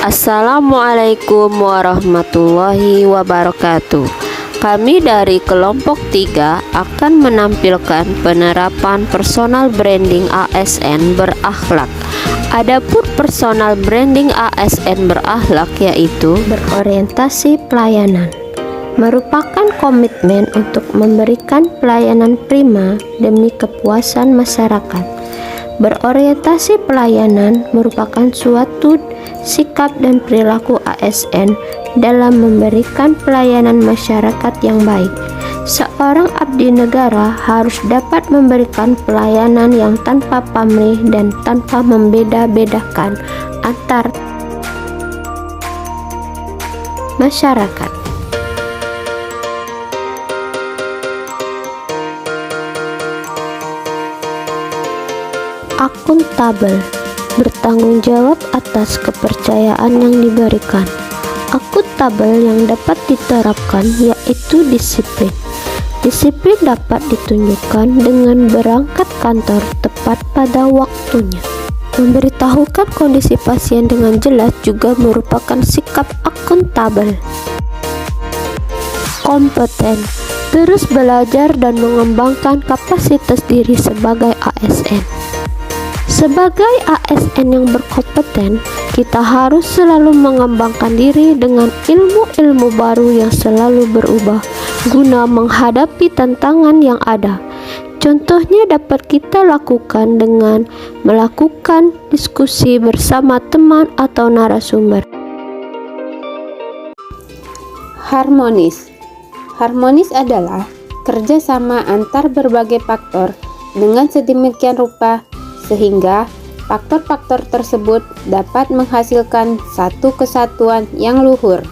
Assalamualaikum warahmatullahi wabarakatuh. Kami dari kelompok 3 akan menampilkan penerapan personal branding ASN berakhlak. Adapun personal branding ASN berakhlak yaitu berorientasi pelayanan, merupakan komitmen untuk memberikan pelayanan prima demi kepuasan masyarakat. Berorientasi pelayanan merupakan suatu sikap dan perilaku ASN dalam memberikan pelayanan masyarakat yang baik. Seorang abdi negara harus dapat memberikan pelayanan yang tanpa pamrih dan tanpa membeda-bedakan antar masyarakat. Akuntabel, bertanggung jawab atas kepercayaan yang diberikan. Akuntabel yang dapat diterapkan yaitu disiplin. Disiplin dapat ditunjukkan dengan berangkat kantor tepat pada waktunya. Memberitahukan kondisi pasien dengan jelas juga merupakan sikap akuntabel. Kompeten, terus belajar dan mengembangkan kapasitas diri sebagai ASN. Sebagai ASN yang berkompeten, kita harus selalu mengembangkan diri dengan ilmu-ilmu baru yang selalu berubah guna menghadapi tantangan yang ada. Contohnya dapat kita lakukan dengan melakukan diskusi bersama teman atau narasumber. Harmonis. Harmonis adalah kerjasama antar berbagai faktor dengan sedemikian rupa sehingga faktor-faktor tersebut dapat menghasilkan satu kesatuan yang luhur.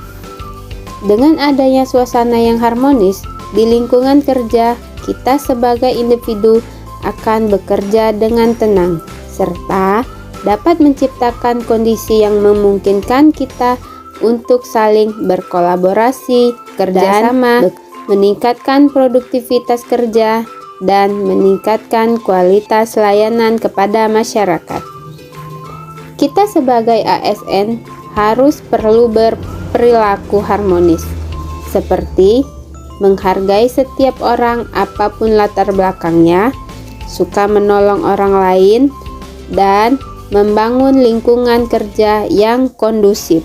Dengan adanya suasana yang harmonis di lingkungan kerja, kita sebagai individu akan bekerja dengan tenang, serta dapat menciptakan kondisi yang memungkinkan kita untuk saling berkolaborasi, kerjasama, meningkatkan produktivitas kerja, dan meningkatkan kualitas layanan kepada masyarakat. Kita sebagai ASN harus perlu berperilaku harmonis, seperti menghargai setiap orang apapun latar belakangnya, suka menolong orang lain, dan membangun lingkungan kerja yang kondusif.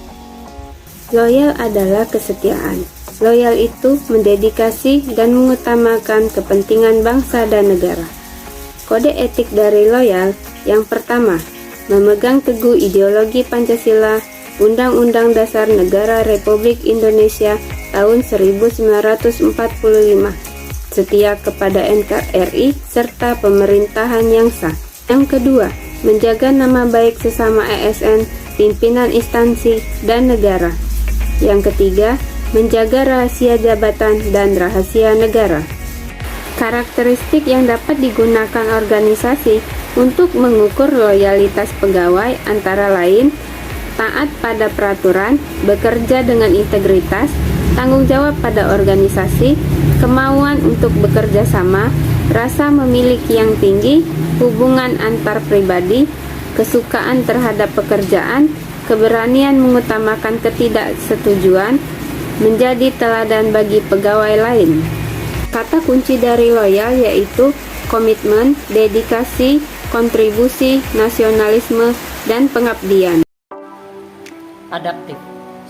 Loyal adalah kesetiaan. Loyal itu mendedikasi dan mengutamakan kepentingan bangsa dan negara. Kode etik dari loyal yang pertama, memegang teguh ideologi Pancasila, Undang-Undang Dasar Negara Republik Indonesia tahun 1945, setia kepada NKRI serta pemerintahan yang sah. Yang kedua, menjaga nama baik sesama ASN, pimpinan instansi, dan negara. Yang ketiga, menjaga rahasia jabatan dan rahasia negara. Karakteristik yang dapat digunakan organisasi untuk mengukur loyalitas pegawai antara lain taat pada peraturan, bekerja dengan integritas, tanggung jawab pada organisasi, kemauan untuk bekerja sama, rasa memiliki yang tinggi, hubungan antar pribadi, kesukaan terhadap pekerjaan, keberanian mengutamakan ketidaksetujuan, menjadi teladan bagi pegawai lain. Kata kunci dari loyal yaitu komitmen, dedikasi, kontribusi, nasionalisme, dan pengabdian. Adaptif.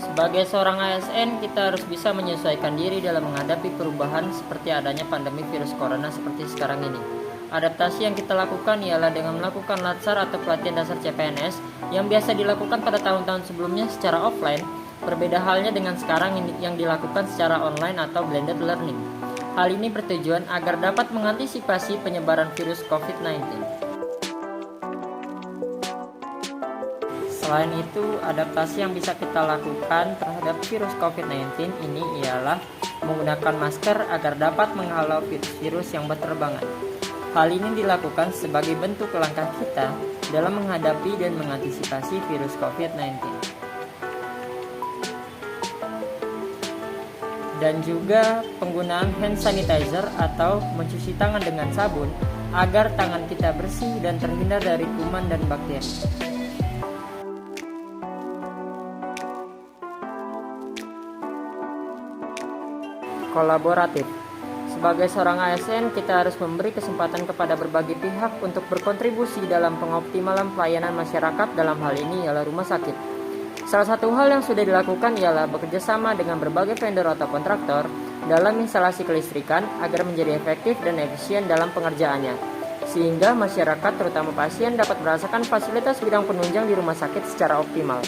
Sebagai seorang ASN, kita harus bisa menyesuaikan diri dalam menghadapi perubahan seperti adanya pandemi virus corona seperti sekarang ini. Adaptasi yang kita lakukan ialah dengan melakukan latsar atau pelatihan dasar CPNS yang biasa dilakukan pada tahun-tahun sebelumnya secara offline. Berbeda halnya dengan sekarang yang dilakukan secara online atau blended learning. Hal ini bertujuan agar dapat mengantisipasi penyebaran virus COVID-19. Selain itu, adaptasi yang bisa kita lakukan terhadap virus COVID-19 ini ialah menggunakan masker agar dapat menghalau virus-virus yang berterbangan. Hal ini dilakukan sebagai bentuk langkah kita dalam menghadapi dan mengantisipasi virus COVID-19. Dan juga penggunaan hand sanitizer atau mencuci tangan dengan sabun agar tangan kita bersih dan terhindar dari kuman dan bakteri. kolaboratif. Sebagai seorang ASN, kita harus memberi kesempatan kepada berbagai pihak untuk berkontribusi dalam pengoptimalan pelayanan masyarakat, dalam hal ini ialah rumah sakit. Salah satu hal yang sudah dilakukan ialah bekerja sama dengan berbagai vendor atau kontraktor dalam instalasi kelistrikan agar menjadi efektif dan efisien dalam pengerjaannya, sehingga masyarakat terutama pasien dapat merasakan fasilitas bidang penunjang di rumah sakit secara optimal.